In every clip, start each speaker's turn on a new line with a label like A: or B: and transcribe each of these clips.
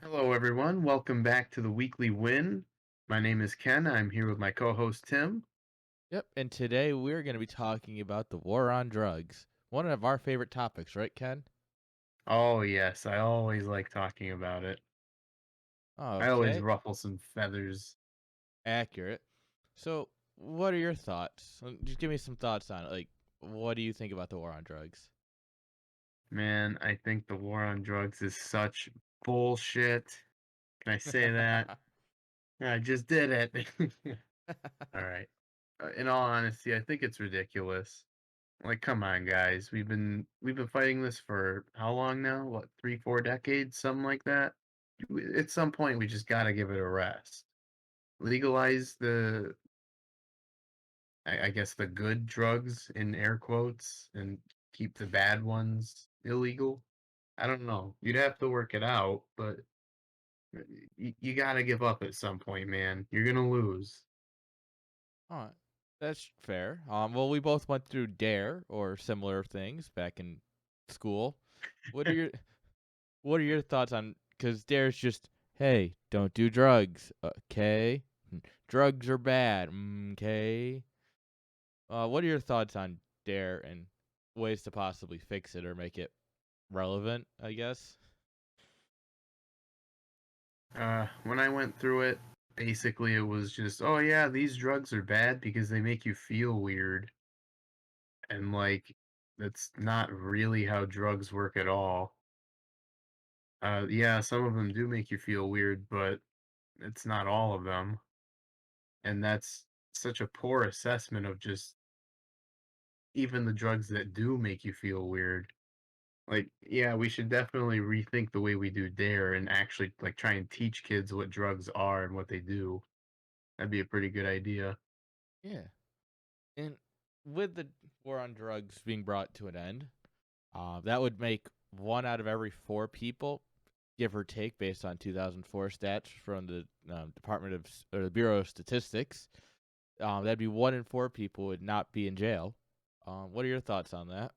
A: Hello, everyone. Welcome back to the Weekly Win. My name is Ken. I'm here with my co host, Tim.
B: Yep, and today we're going to be talking about the war on drugs. One of our favorite topics, right, Ken?
A: Oh, yes. I always like talking about it. I always
B: Okay,
A: ruffle some feathers.
B: accurate. So, what are your thoughts? Just give me some thoughts on it. Like, what do you think about the war on drugs?
A: Man, I think the war on drugs is such bullshit. Can I say that? I just did it. All right. In all honesty, I think it's ridiculous. Like, come on, guys. We've been fighting this for how long now? What, 3, 4 decades, something like that. At some point, we just got to give it a rest. Legalize I guess the good drugs in air quotes and keep the bad ones illegal. I don't know. You'd have to work it out, but you got to give up at some point, man. You're gonna lose.
B: All right, that's fair. Well, we both went through DARE or similar things back in school. What are your What are your thoughts on? Because DARE's just, hey, don't do drugs, okay? Drugs are bad, okay? What are your thoughts on Dare and ways to possibly fix it or make it relevant? I guess.
A: When I went through it, basically it was just, oh yeah, these drugs are bad because they make you feel weird, and like that's not really how drugs work at all. Yeah, some of them do make you feel weird, but it's not all of them. And that's such a poor assessment of just even the drugs that do make you feel weird. Like, yeah, we should definitely rethink the way we do dare and actually like try and teach kids what drugs are and what they do. That'd be a pretty good idea.
B: Yeah. And with the war on drugs being brought to an end, that would make one out of every four people, give or take, based on 2004 stats from the Department of or the Bureau of Statistics. That'd be one in four people would not be in jail. What are your thoughts on that?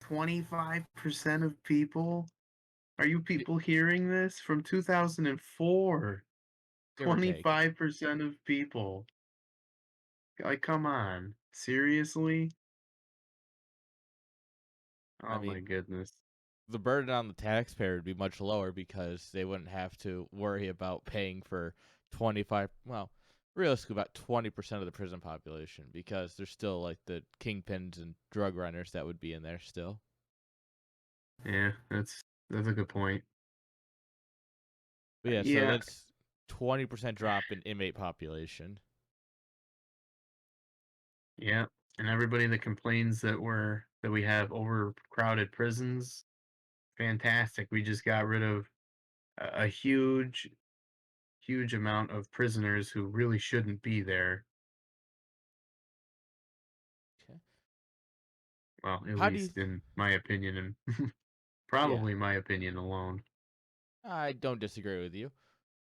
A: 25% of people? Are you people hearing this? From 2004.
B: Give or take.
A: 25% of people. Like, come on. Seriously?
B: I
A: Oh my
B: mean,
A: goodness.
B: the burden on the taxpayer would be much lower because they wouldn't have to worry about paying for 25, well, realistically about 20% of the prison population because there's still like the kingpins and drug runners that would be in there still.
A: Yeah, that's a good point.
B: But yeah, so
A: Yeah,
B: that's 20% drop in inmate population.
A: yeah. And everybody that complains that we have overcrowded prisons, fantastic. We just got rid of a huge amount of prisoners who really shouldn't be there.
B: Okay.
A: Well, at
B: How do you
A: least in my opinion, and
B: Yeah,
A: probably my opinion alone.
B: I don't disagree with you.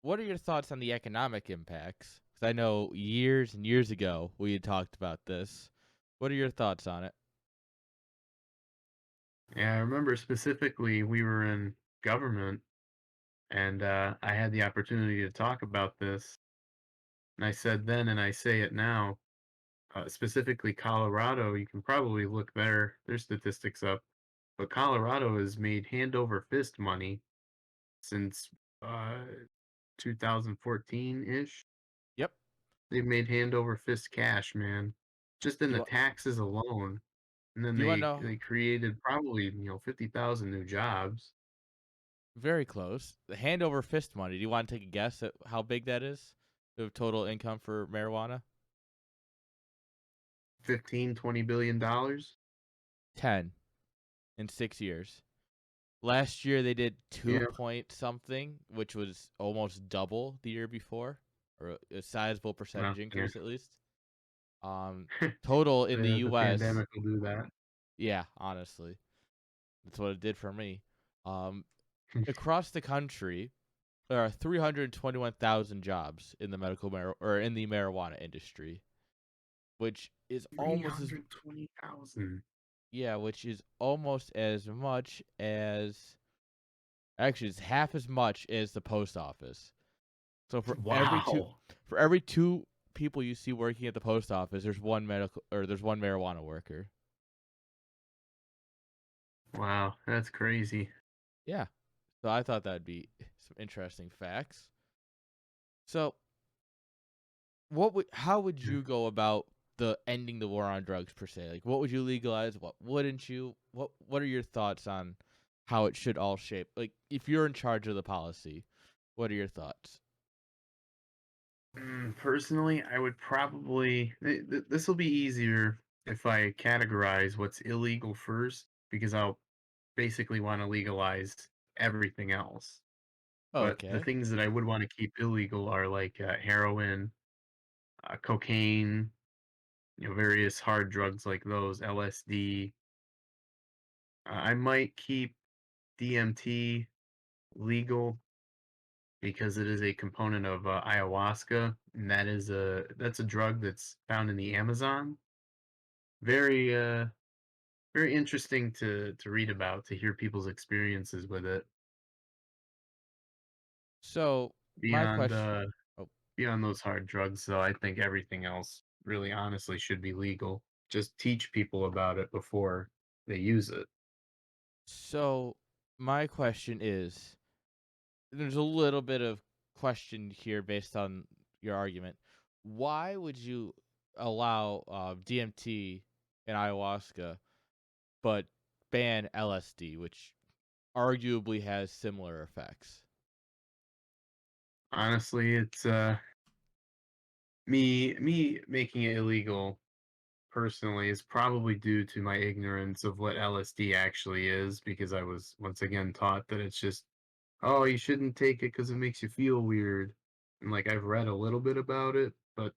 B: What are your thoughts on the economic impacts? Cuz I know years and years ago we had talked about this. What are your thoughts on it?
A: Yeah, I remember specifically we were in government, and I had the opportunity to talk about this. And I said then, and I say it now, specifically Colorado. You can probably look their statistics up, but Colorado has made hand over fist money since uh, 2014 ish.
B: Yep.
A: They've made hand over fist cash, man, just in
B: Do
A: the
B: you
A: taxes alone. And then
B: do you want to
A: they
B: know?
A: created probably 50,000 new jobs.
B: Very close. The hand over fist money. Do you want to take a guess at how big that is of total income for marijuana?
A: 15, $20 billion.
B: 10 in 6 years. Last year they did two
A: Yeah,
B: point something, which was almost double the year before, or a sizable
A: well,
B: percentage
A: yeah.
B: increase at least. Total in the
A: The
B: U.S.
A: pandemic will do that.
B: Yeah, honestly, that's what it did for me. Um, Across the country, there are 321,000 jobs in the or in the marijuana industry, which is almost as
A: 320,000.
B: yeah, which is almost as much as Actually, it's half as much as the post office. So
A: Wow.
B: for every two people you see working at the post office, there's one marijuana worker.
A: Wow, that's crazy.
B: Yeah. So I thought that'd be some interesting facts. So how would
A: Yeah.
B: you go about the ending the war on drugs per se? Like what would you legalize? What wouldn't you? What are your thoughts on how it should all shape? Like if you're in charge of the policy, what are your thoughts?
A: Personally, I would probably this will be easier if I categorize what's illegal first because I'll basically want to legalize everything else. But the
B: Okay.
A: things that I would want to keep illegal are like heroin, cocaine, various hard drugs like those, LSD. I might keep DMT legal because it is a component of ayahuasca, and that's a drug that's found in the Amazon. Very very interesting to read about, to hear people's experiences with it.
B: So my
A: Beyond
B: question. Oh,
A: beyond those hard drugs, though, I think everything else really honestly should be legal. Just teach people about it before they use it.
B: so my question is, there's a little bit of question here based on your argument. Why would you allow DMT and ayahuasca, but ban LSD, which arguably has similar effects?
A: Honestly, it's me making it illegal personally is probably due to my ignorance of what LSD actually is because I was once again taught that it's just, oh, you shouldn't take it because it makes you feel weird. And like I've read a little bit about it, but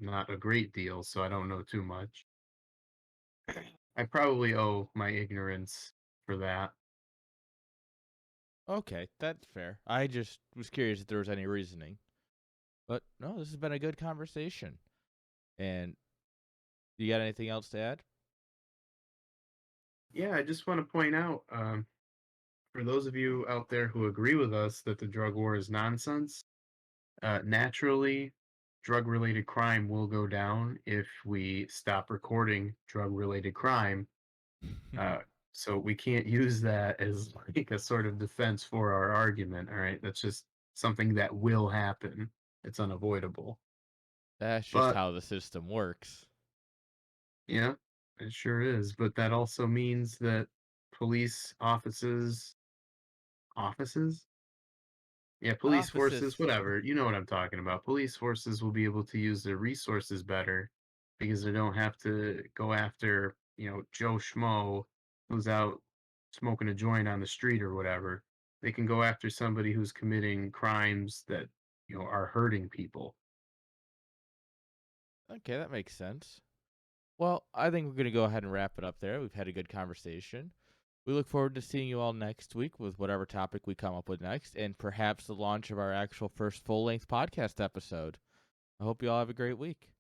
A: not a great deal, so I don't know too much. I probably owe my ignorance for that.
B: Okay, that's fair. I just was curious if there was any reasoning. But no, this has been a good conversation. And you got anything else to add?
A: Yeah, I just want to point out, for those of you out there who agree with us that the drug war is nonsense, naturally, drug related crime will go down if we stop recording drug related crime. Uh, so we can't use that as like a sort of defense for our argument. All right. That's just something that will happen. It's unavoidable.
B: That's just
A: But,
B: how the system works.
A: yeah, it sure is. But that also means that police offices? Yeah, police forces,
B: Offices.
A: whatever. You know what I'm talking about. Police forces will be able to use their resources better because they don't have to go after, Joe Schmo who's out smoking a joint on the street or whatever. They can go after somebody who's committing crimes that, are hurting people.
B: Okay, that makes sense. Well, I think we're going to go ahead and wrap it up there. We've had a good conversation. We look forward to seeing you all next week with whatever topic we come up with next, and perhaps the launch of our actual first full length podcast episode. I hope you all have a great week.